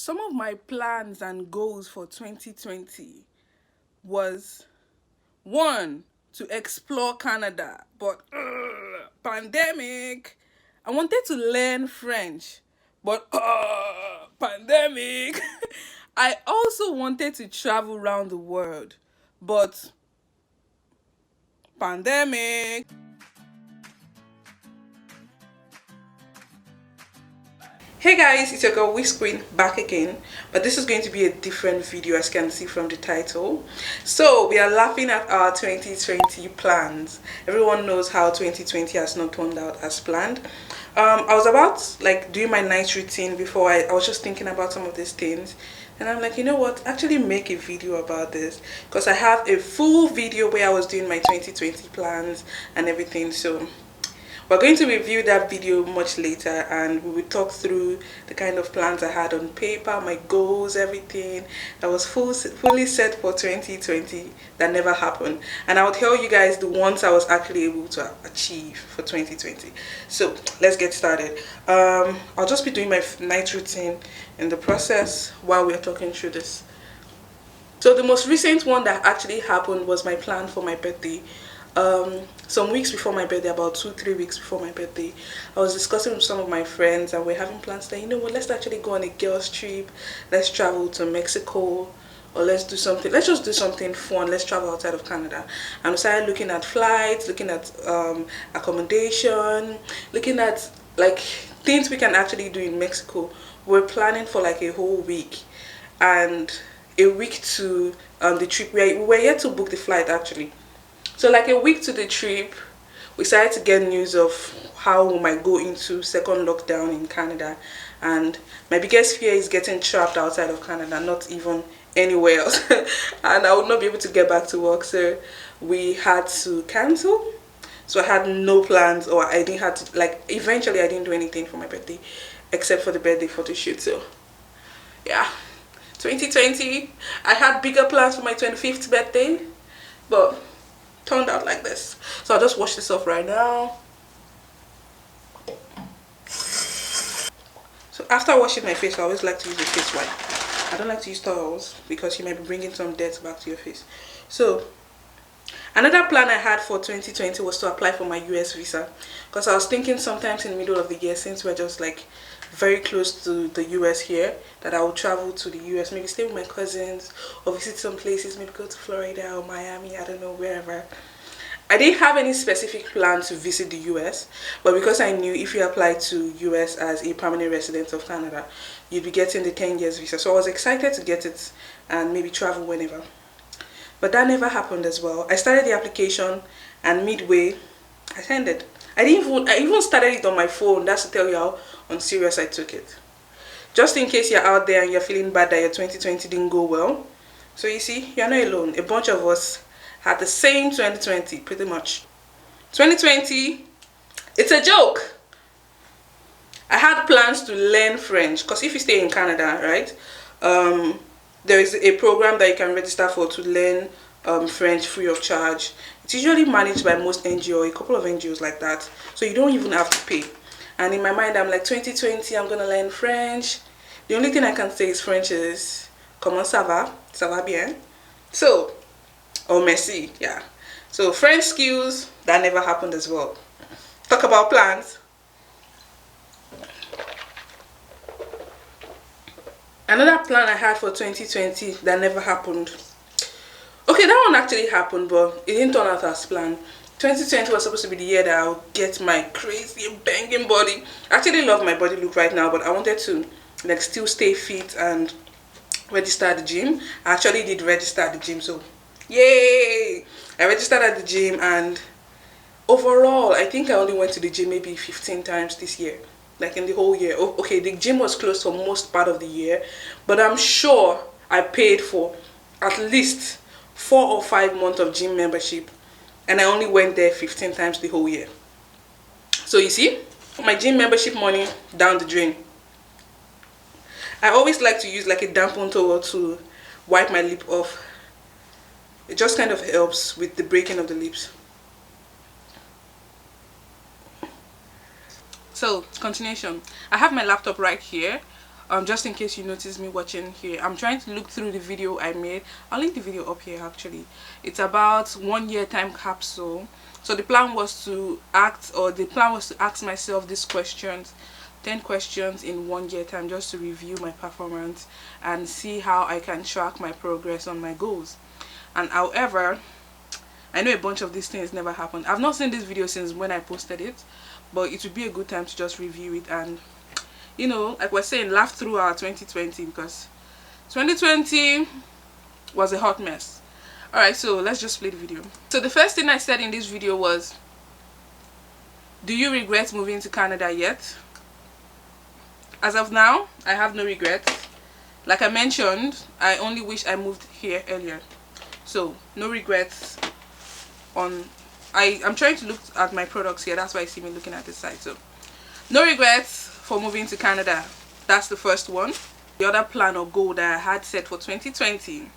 Some of my plans and goals for 2020 was one, to explore Canada, but pandemic. I wanted to learn French, but pandemic. I also wanted to travel around the world, but pandemic. Hey guys, it's your girl Whispering back again, but this is going to be a different video as you can see from the title. So we are laughing at our 2020 plans. Everyone knows how 2020 has not turned out as planned. I was about like doing my night routine before I was just thinking about some of these things, and I'm like, you know what, actually make a video about this because I have a full video where I was doing my 2020 plans and everything. So we're going to review that video much later, and we will talk through the kind of plans I had on paper, my goals, everything that was fully set for 2020 that never happened. And I'll tell you guys the ones I was actually able to achieve for 2020. So let's get started. I'll just be doing my night routine in the process while we're talking through this. So the most recent one that actually happened was my plan for my birthday. Some weeks before my birthday, about 2-3 weeks before my birthday, I was discussing with some of my friends, and we're having plans that, you know what, let's actually go on a girls trip. Let's travel to Mexico, or let's just do something fun. Let's travel outside of Canada. And we started looking at flights, looking at accommodation, looking at like things we can actually do in Mexico. We're planning for like a whole week, and a week to the trip. We were yet to book the flight actually. So like a week to the trip, we started to get news of how we might go into second lockdown in Canada. And my biggest fear is getting trapped outside of Canada, not even anywhere else. And I would not be able to get back to work. So we had to cancel. So I had no plans, or I didn't have to, like, eventually I didn't do anything for my birthday except for the birthday photo shoot. So yeah, 2020, I had bigger plans for my 25th birthday, but turned out like this. So I'll just wash this off right now. So after washing my face, I always like to use a face wipe. I don't like to use towels because you might be bringing some dirt back to your face. So another plan I had for 2020 was to apply for my US visa, because I was thinking sometimes in the middle of the year, since we're just like very close to the US here, that I would travel to the US, maybe stay with my cousins or visit some places, maybe go to Florida or Miami, I don't know, wherever. I didn't have any specific plan to visit the US, but because I knew if you apply to US as a permanent resident of Canada, you'd be getting the 10 years visa. So I was excited to get it and maybe travel whenever. But that never happened as well. I started the application, and midway I ended. I even started it on my phone. That's to tell you how unserious I took it. Just in case you're out there and you're feeling bad that your 2020 didn't go well. So you see, you're not alone. A bunch of us had the same 2020 pretty much. 2020, it's a joke. I had plans to learn French, because if you stay in Canada, right, there is a program that you can register for to learn French free of charge. It's usually managed by most NGO, a couple of NGOs like that, so you don't even have to pay. And in my mind, I'm like, 2020, I'm gonna learn French. The only thing I can say is French is comment ça va bien. So, or merci, yeah. So French skills, that never happened as well. Talk about plans. Another plan I had for 2020 that never happened. Okay, that one actually happened, but it didn't turn out as planned. 2020 was supposed to be the year that I would get my crazy banging body. I actually love my body look right now, but I wanted to like still stay fit and register at the gym. I actually did register at the gym, so yay! I registered at the gym, and overall I think I only went to the gym maybe 15 times this year, like in the whole year. Okay, the gym was closed for most part of the year, but I'm sure I paid for at least 4 or 5 months of gym membership, and I only went there 15 times the whole year. So you see, my gym membership money down the drain. I always like to use like a dampened towel to wipe my lip off. It just kind of helps with the breaking of the lips. So, continuation. I have my laptop right here. just in case you notice me watching here. I'm trying to look through the video I made. I'll link the video up here actually. It's about 1 year time capsule. So the plan was to ask myself these questions, 10 questions in 1 year time, just to review my performance and see how I can track my progress on my goals. And however, I know a bunch of these things never happened. I've not seen this video since when I posted it, but it would be a good time to just review it and, you know, like we're saying, laugh through our 2020, because 2020 was a hot mess. Alright, so let's just play the video. So the first thing I said in this video was, do you regret moving to Canada yet? As of now, I have no regrets. Like I mentioned, I only wish I moved here earlier. So no regrets on I'm trying to look at my products here, that's why you see me looking at this side. So no regrets for moving to Canada. That's the first one. The other plan or goal that I had set for 2020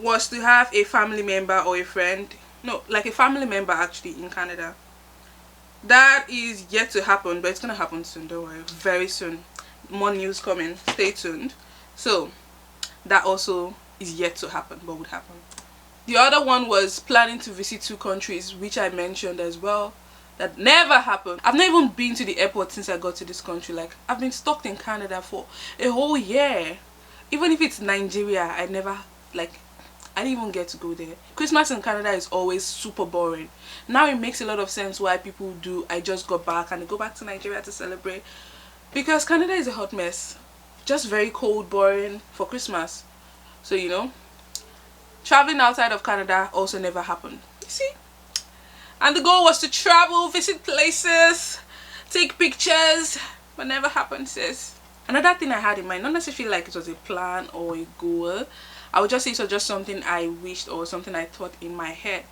was to have a family member or a friend, no, like a family member actually in Canada. That is yet to happen, but it's gonna happen soon, don't worry, very soon. More news coming, stay tuned. So that also is yet to happen, but would happen. The other one was planning to visit 2 countries, which I mentioned as well. That never happened. I've not even been to the airport since I got to this country. Like, I've been stuck in Canada for a whole year. Even if it's Nigeria, I didn't even get to go there. Christmas in Canada is always super boring. Now it makes a lot of sense why people do, I just got back and they go back to Nigeria to celebrate. Because Canada is a hot mess. Just very cold, boring for Christmas. So, you know, traveling outside of Canada also never happened. You see? And the goal was to travel, visit places, take pictures, but never happened, sis. Another thing I had in mind, not necessarily like it was a plan or a goal, I would just say it was just something I wished or something I thought in my head.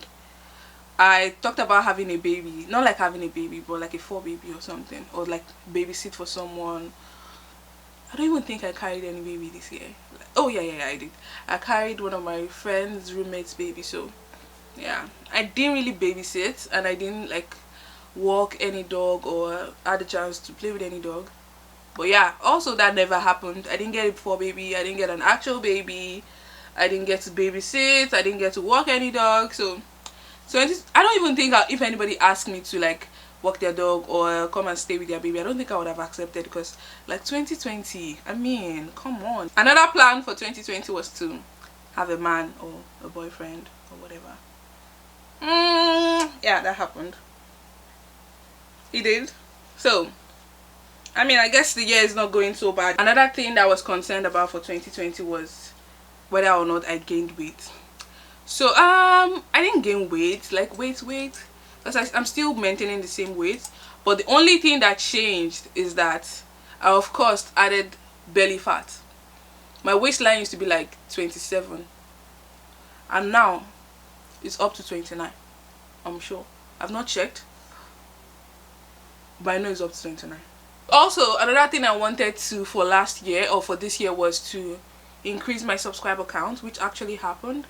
I talked about having a baby, not like having a baby, but like a 4 baby or something, or like babysit for someone. I don't even think I carried any baby this year. Oh yeah, I did. I carried one of my friend's roommate's baby, so yeah. I didn't really babysit, and I didn't like walk any dog or had a chance to play with any dog. But yeah, also that never happened. I didn't get a 4 baby, I didn't get an actual baby, I didn't get to babysit, I didn't get to walk any dog. So I don't even think if anybody asked me to like walk their dog or come and stay with their baby, I don't think I would have accepted, because like 2020, I mean, come on. Another plan for 2020 was to have a man or a boyfriend or whatever. Yeah, that happened. He did. So I mean, I guess the year is not going so bad. Another thing that I was concerned about for 2020 was whether or not I gained weight. So I didn't gain weight, like weight, because I'm still maintaining the same weight. But the only thing that changed is that I of course added belly fat. My waistline used to be like 27, and now it's up to 29. I'm sure. I've not checked, but I know it's up to 29. Also, another thing I wanted to for last year or for this year was to increase my subscriber count, which actually happened.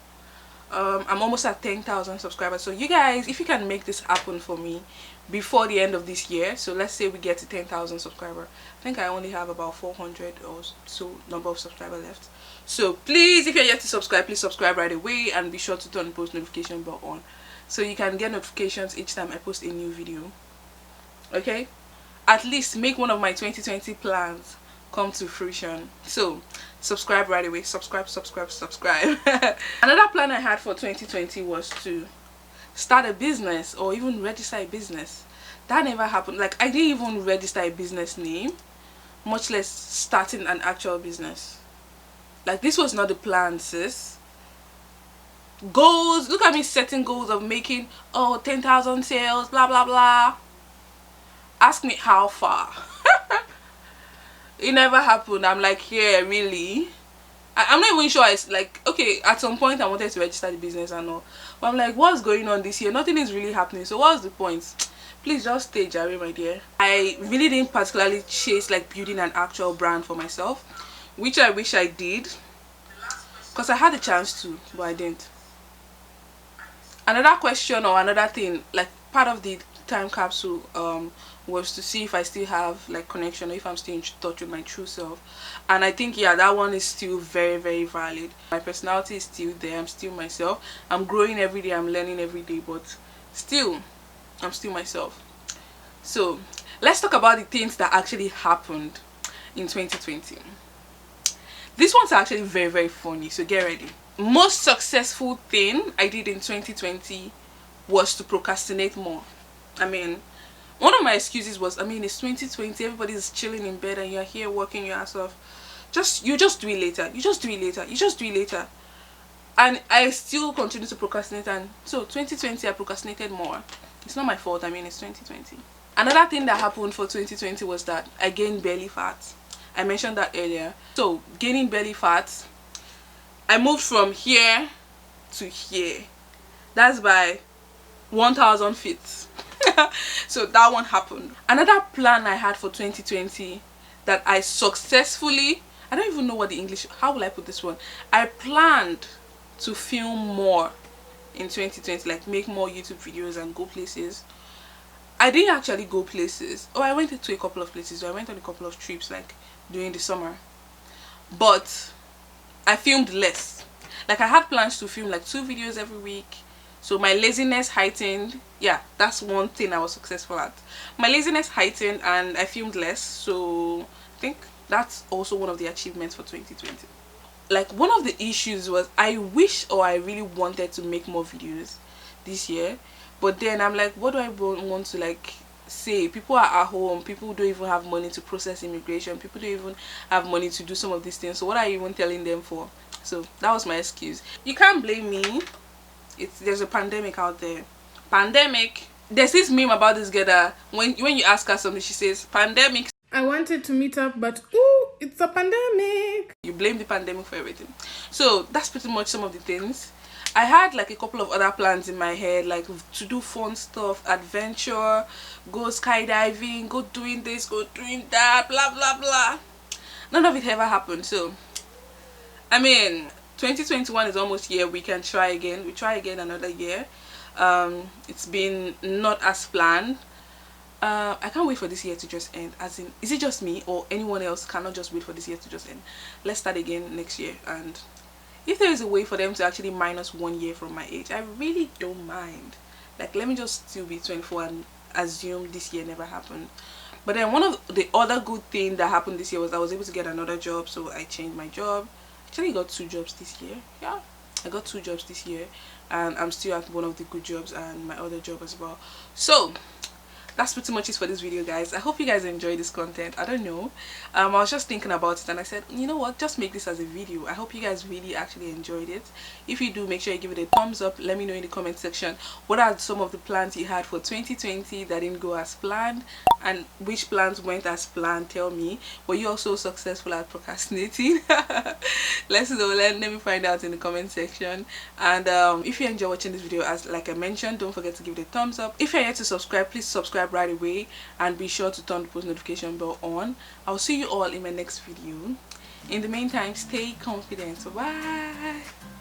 I'm almost at 10,000 subscribers. So you guys, if you can make this happen for me before the end of this year, so let's say we get to 10,000 subscribers, I think I only have about 400 or so number of subscribers left. So please, if you're yet to subscribe, please subscribe right away and be sure to turn the post notification bell on so you can get notifications each time I post a new video. Okay, at least make one of my 2020 plans come to fruition. So subscribe right away. Subscribe. Another plan I had for 2020 was to start a business or even register a business. That never happened. Like, I didn't even register a business name, much less starting an actual business. Like, this was not the plan, sis. Goals, look at me setting goals of making 10,000 sales, blah blah blah. Ask me how far. It never happened. I'm like, yeah, really? I'm not even sure. It's like, okay, at some point I wanted to register the business and all, but I'm like, what's going on this year? Nothing is really happening, so what's the point? Please just stay, Jerry, my dear. I really didn't particularly chase like building an actual brand for myself, which I wish I did, because I had a chance to, but I didn't. Another question or another thing, like part of the time capsule was to see if I still have like connection, or if I'm still in touch with my true self. And I think, yeah, that one is still very, very valid. My personality is still there. I'm still myself. I'm growing every day. I'm learning every day, but still, I'm still myself. So let's talk about the things that actually happened in 2020. This one's actually very, very funny, so get ready. Most successful thing I did in 2020 was to procrastinate more. I mean, one of my excuses was, it's 2020, everybody's chilling in bed and you're here working your ass off. You just do it later. You just do it later. You just do it later. And I still continue to procrastinate, and so 2020 I procrastinated more. It's not my fault, it's 2020. Another thing that happened for 2020 was that I gained belly fat. I mentioned that earlier. So gaining belly fat, I moved from here to here. That's by 1,000 feet. So that one happened. Another plan I had for 2020 that I successfully, I don't even know what the English, how will I put this one? I planned to film more in 2020, like make more YouTube videos and go places. I didn't actually go places. I went to a couple of places. I went on a couple of trips like during the summer, but I filmed less. Like I had plans to film like 2 videos every week. So my laziness heightened. Yeah, that's one thing I was successful at. My laziness heightened and I filmed less. So I think that's also one of the achievements for 2020. Like one of the issues was I wish, or I really wanted to make more videos this year. But then I'm like, what do I want to like say? People are at home. People don't even have money to process immigration. People don't even have money to do some of these things. So what are you even telling them for? So that was my excuse. You can't blame me. There's a pandemic out there. Pandemic. There's this meme about this girl that when you ask her something, she says, pandemic. I wanted to meet up, but ooh, it's a pandemic. You blame the pandemic for everything. So that's pretty much some of the things. I had like a couple of other plans in my head, like to do fun stuff, adventure, go skydiving, go doing this, go doing that, blah blah blah. None of it ever happened. So 2021 is almost here. We can try again. We try again another year. It's been not as planned. I can't wait for this year to just end. As in, is it just me or anyone else cannot just wait for this year to just end? Let's start again next year, and if there is a way for them to actually minus 1 year from my age, I really don't mind. Like, let me just still be 24 and assume this year never happened. But then one of the other good thing that happened this year was I was able to get another job. So I changed my job. Actually got 2 jobs this year. Yeah, I got 2 jobs this year, and I'm still at one of the good jobs and my other job as well. So that's pretty much it for this video, guys. I hope you guys enjoyed this content. I don't know, I was just thinking about it and I said, you know what, just make this as a video. I hope you guys really actually enjoyed it. If you do, make sure you give it a thumbs up. Let me know in the comment section what are some of the plans you had for 2020 that didn't go as planned, and which plans went as planned. Tell me, were you also successful at procrastinating? Let's know. Let me find out in the comment section. And if you enjoy watching this video, as like I mentioned, don't forget to give it a thumbs up. If you're yet to subscribe, please subscribe right away and be sure to turn the post notification bell on. I'll see you all in my next video. In the meantime, stay confident. Bye.